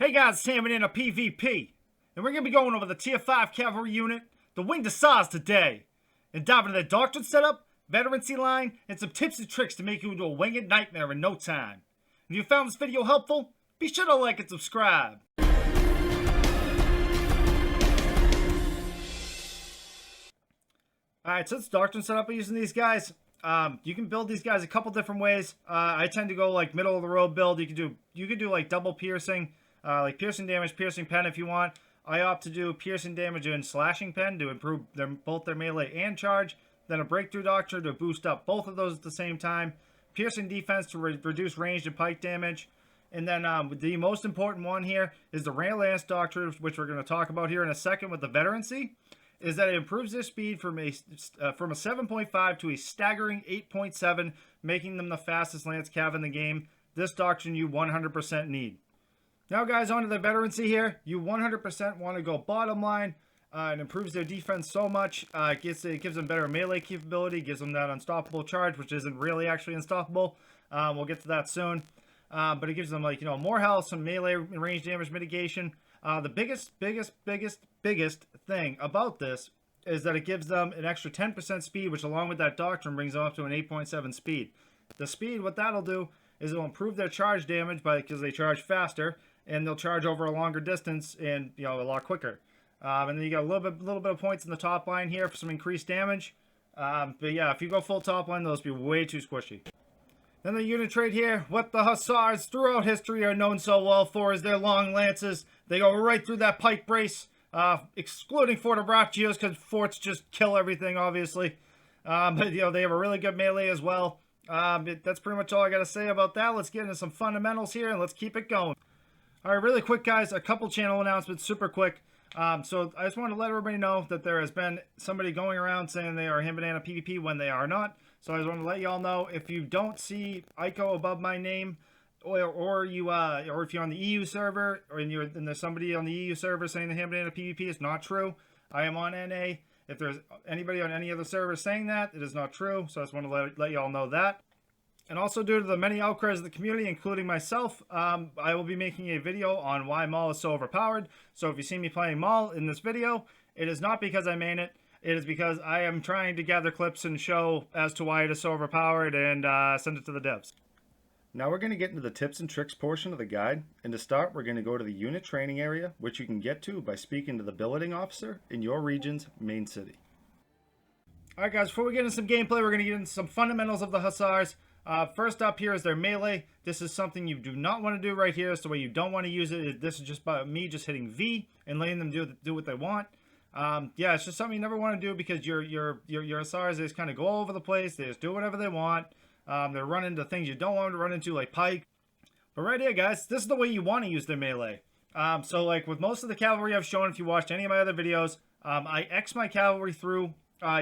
Hey guys, it's HandBananaPvP, and we're going to be going over the Tier 5 Cavalry unit, the winged Hussars today, and dive into their Doctrine setup, Veterancy line, and some tips and tricks to make you into a winged nightmare in no time. If you found this video helpful, be sure to like and subscribe. Alright, so it's Doctrine setup we're using these guys. You can build these guys a couple different ways. I tend to go like middle of the road build. You could do like double piercing. Like piercing damage, piercing pen if you want. I opt to do piercing damage and slashing pen to improve both their melee and charge. Then a breakthrough doctrine to boost up both of those at the same time. Piercing defense to reduce ranged and pike damage. And then the most important one here is the Lance doctrine, which we're going to talk about here in a second with the Veterancy. Is that it improves their speed from a 7.5 to a staggering 8.7, making them the fastest lance cav in the game. This doctrine you 100% need. Now guys, on to the Veterancy here. You 100% want to go bottom line. It improves their defense so much. It gives them better melee capability. Gives them that unstoppable charge, which isn't really actually unstoppable. We'll get to that soon. But it gives them more health, some melee and range damage mitigation. The biggest thing about this is that it gives them an extra 10% speed, which along with that doctrine brings them up to an 8.7 speed. The speed, what that'll do is it'll improve their charge damage because they charge faster. And they'll charge over a longer distance and a lot quicker. And then you got a little bit of points in the top line here for some increased damage. But yeah, if you go full top line, those will be way too squishy. Then the unit trait here, what the Hussars throughout history are known so well for is their long lances. They go right through that pike brace, excluding Fortibraccios because forts just kill everything, obviously. But they have a really good melee as well. That's pretty much all I got to say about that. Let's get into some fundamentals here and let's keep it going. Alright, really quick guys, a couple channel announcements, super quick. So I just want to let everybody know that there has been somebody going around saying they are HandBananaPvP when they are not. So I just want to let y'all know, if you don't see Ico above my name, or if you're on the EU server, and there's somebody on the EU server saying the HandBananaPvP is not true, I am on NA. If there's anybody on any other server saying that, it is not true. So I just want to let y'all know that. And also due to the many outcries of the community, including myself, I will be making a video on why Maul is so overpowered. So if you see me playing Maul in this video, it is not because I main it. It is because I am trying to gather clips and show as to why it is so overpowered and send it to the devs. Now we're going to get into the tips and tricks portion of the guide. And to start, we're going to go to the unit training area, which you can get to by speaking to the billeting officer in your region's main city. Alright guys, before we get into some gameplay, we're going to get into some fundamentals of the Hussars. First up here is their melee. This is something you do not want to do right here. It's the way you don't want to use it. This is just by me just hitting V and letting them do what they want. Yeah, it's just something you never want to do because your Hussars, they just kind of go all over the place. They just do whatever they want. They run into things you don't want them to run into, like pike. But right here, guys, this is the way you want to use their melee. So like with most of the cavalry I've shown, if you watched any of my other videos, I X my cavalry through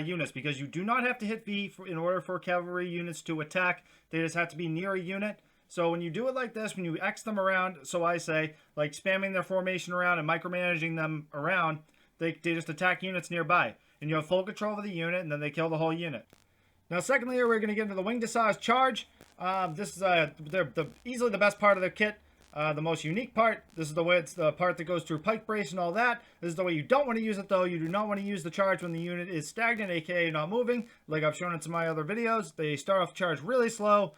units, because you do not have to hit V in order for cavalry units to attack. They just have to be near a unit. So when you do it like this, when you X them around, so I say, like spamming their formation around and micromanaging them around, they just attack units nearby. And you have full control of the unit, and then they kill the whole unit. Now secondly, we're going to get into the Winged Hussars charge. This is easily the best part of their kit. The most unique part. This is it's the part that goes through pike brace and all that. This is the way you don't want to use it though. You do not want to use the charge when the unit is stagnant, aka not moving, like I've shown in some of my other videos. They start off charge really slow,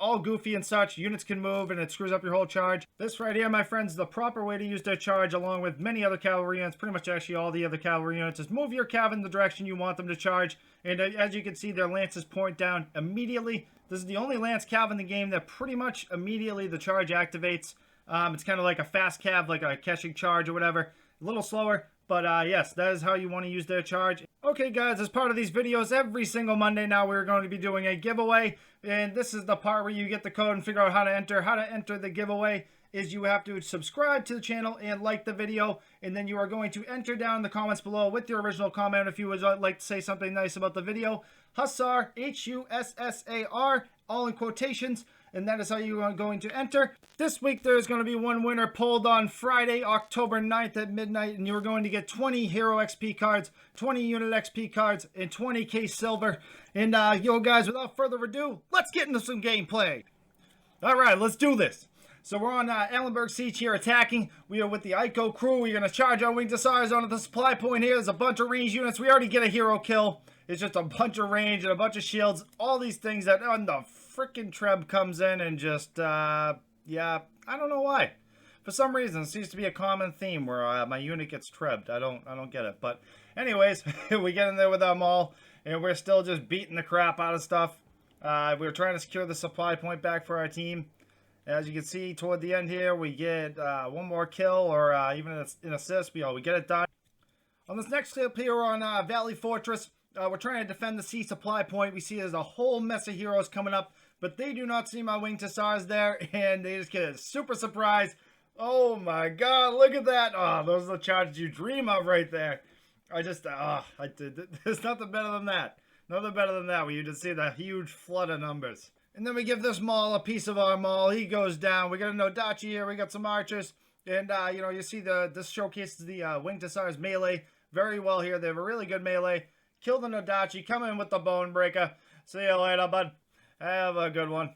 all goofy and such. Units can move and it screws up your whole charge. This right here, my friends, is the proper way to use their charge, along with many other cavalry units. Pretty much actually all the other cavalry units. Just move your cav in the direction you want them to charge. And as you can see, their lances point down immediately. This is the only lance cav in the game that pretty much immediately the charge activates. It's kind of like a fast cav, like a Keshig charge or whatever. A little slower, but yes, that is how you want to use their charge. Okay guys, as part of these videos, every single Monday now we're going to be doing a giveaway. And this is the part where you get the code and figure out how to enter. How to enter the giveaway is you have to subscribe to the channel and like the video. And then you are going to enter down in the comments below with your original comment if you would like to say something nice about the video. Hussar, Hussar, all in quotations. And that is how you are going to enter. This week there's going to be one winner pulled on Friday, October 9th at midnight. And you're going to get 20 Hero XP cards, 20 Unit XP cards, and 20k silver. And yo guys, without further ado, let's get into some gameplay. Alright, let's do this. So we're on Allenberg Siege here attacking. We are with the Ico crew. We're going to charge our winged Hussars onto the supply point here. There's a bunch of range units. We already get a hero kill. It's just a bunch of range and a bunch of shields. All these things that on the freaking Treb comes in and just, yeah, I don't know why. For some reason, it seems to be a common theme where my unit gets trebbed. I don't get it. But anyways, we get in there with our maul, and we're still just beating the crap out of stuff. We're trying to secure the supply point back for our team. As you can see, toward the end here, we get one more kill or even an assist. We get it done. On this next clip here on Valley Fortress, we're trying to defend the sea supply point. We see there's a whole mess of heroes coming up, but they do not see my winged Hussars there, and they just get a super surprise. Oh my god, look at that. Oh, those are the charges you dream of right there. There's nothing better than that. Nothing better than that, where you just see the huge flood of numbers. And then we give this maul a piece of our maul. He goes down. We got a Nodachi here. We got some archers. And, you see this showcases the winged Hussars melee very well here. They have a really good melee. Kill the Nodachi. Come in with the bone breaker. See you later, bud. Have a good one.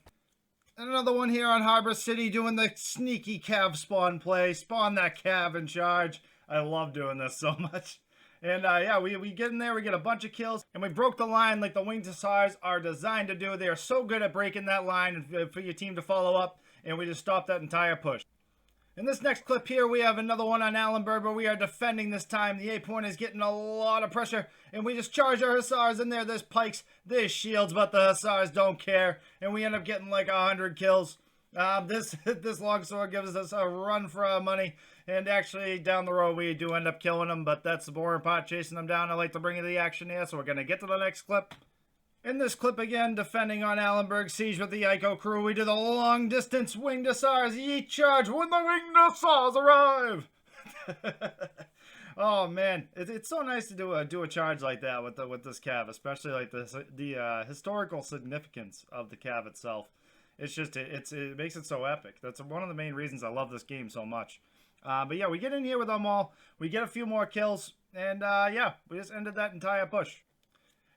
And another one here on Harbor City doing the sneaky cav spawn play. Spawn that cav in charge. I love doing this so much. And yeah, we get in there, we get a bunch of kills, and we broke the line like the winged Hussars are designed to do. They are so good at breaking that line for your team to follow up, and we just stopped that entire push. In this next clip here, we have another one on Allenberg, but we are defending this time. The A-point is getting a lot of pressure, and we just charge our Hussars in there. There's pikes, there's shields, but the Hussars don't care, and we end up getting like 100 kills. This longsword gives us a run for our money, and actually down the road we do end up killing them, but that's the boring part, chasing them down. I like to bring you the action here, so we're going to get to the next clip. In this clip again, defending on Allenberg Siege with the Ico crew, we do the long distance winged Hussars yeet charge when the winged Hussars arrive! Oh man, it's so nice to do a charge like that with this cav, especially like the historical significance of the cav itself. It's just, it makes it so epic. That's one of the main reasons I love this game so much. But yeah, we get in here with our maul. We get a few more kills. And yeah, we just ended that entire push.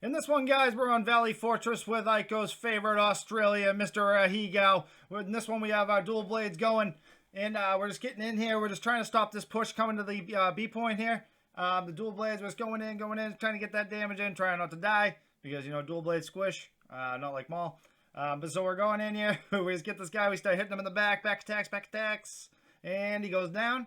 In this one, guys, we're on Valley Fortress with Ico's favorite Australia, Mr. Higao. In this one, we have our dual blades going. And we're just getting in here. We're just trying to stop this push coming to the B point here. The dual blades was going in, trying to get that damage in, trying not to die. Because, dual blade squish, not like maul. But so we're going in here, we just get this guy, we start hitting him in the back attacks, and he goes down.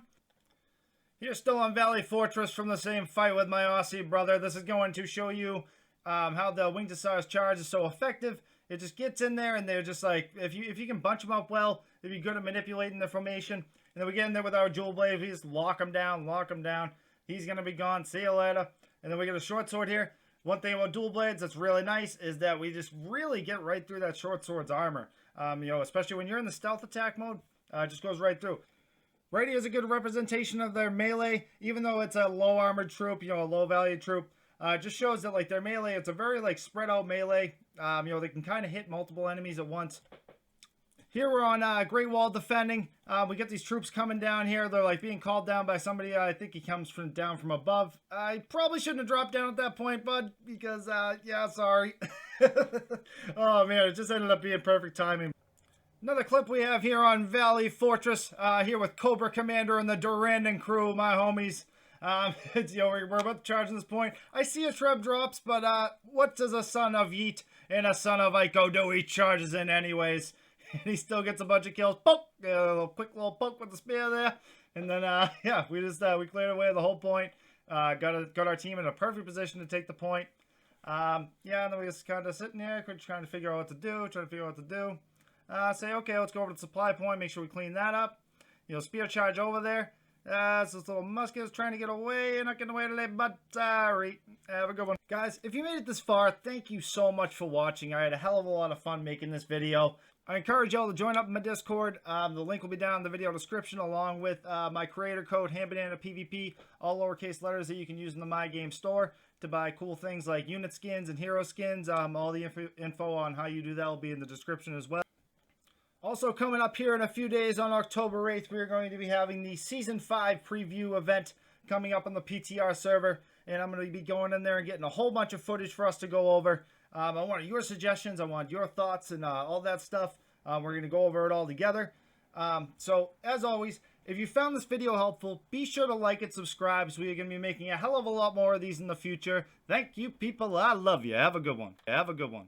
Here still on Valley Fortress from the same fight with my Aussie brother. This is going to show you how the winged Hussars charge is so effective. It just gets in there, and they're just like, if you can bunch them up well, if you're good at manipulating the formation. And then we get in there with our dual blade, we just lock him down. He's going to be gone, see you later. And then we get a short sword here. One thing about dual blades that's really nice is that we just really get right through that short sword's armor. Especially when you're in the stealth attack mode, it just goes right through. Right here is a good representation of their melee, even though it's a low armored troop, a low value troop. It just shows that like their melee, it's a very like spread out melee. They can kind of hit multiple enemies at once. Here we're on Great Wall defending. We get these troops coming down here. They're like being called down by somebody. I think he comes down from above. I probably shouldn't have dropped down at that point, bud, because, yeah, sorry. Oh, man, it just ended up being perfect timing. Another clip we have here on Valley Fortress, here with Cobra Commander and the Durrandon crew, my homies. We're about to charge at this point. I see a Treb drops, but what does a son of YEET and a son of Ico do? He charges in anyways. And he still gets a bunch of kills. Poke! A quick little poke with the spear there. And then, yeah, we cleared away the whole point. Got our team in a perfect position to take the point. Yeah, and then we just kind of sitting here, trying to figure out what to do. Say, okay, let's go over to the supply point, make sure we clean that up. Spear charge over there. So this little musket is trying to get away. Not getting away today, but sorry. Have a good one. Guys, if you made it this far, thank you so much for watching. I had a hell of a lot of fun making this video. I encourage y'all to join up in my Discord. The link will be down in the video description, along with my creator code, HandBananaPvP, all lowercase letters that you can use in the My Game store to buy cool things like unit skins and hero skins. All the info on how you do that will be in the description as well. Also coming up here in a few days on October 8th, we are going to be having the Season 5 preview event coming up on the PTR server. And I'm going to be going in there and getting a whole bunch of footage for us to go over. I want your suggestions. I want your thoughts and all that stuff. We're going to go over it all together. So, as always, if you found this video helpful, be sure to like and subscribe, so we're going to be making a hell of a lot more of these in the future. Thank you, people. I love you. Have a good one. Have a good one.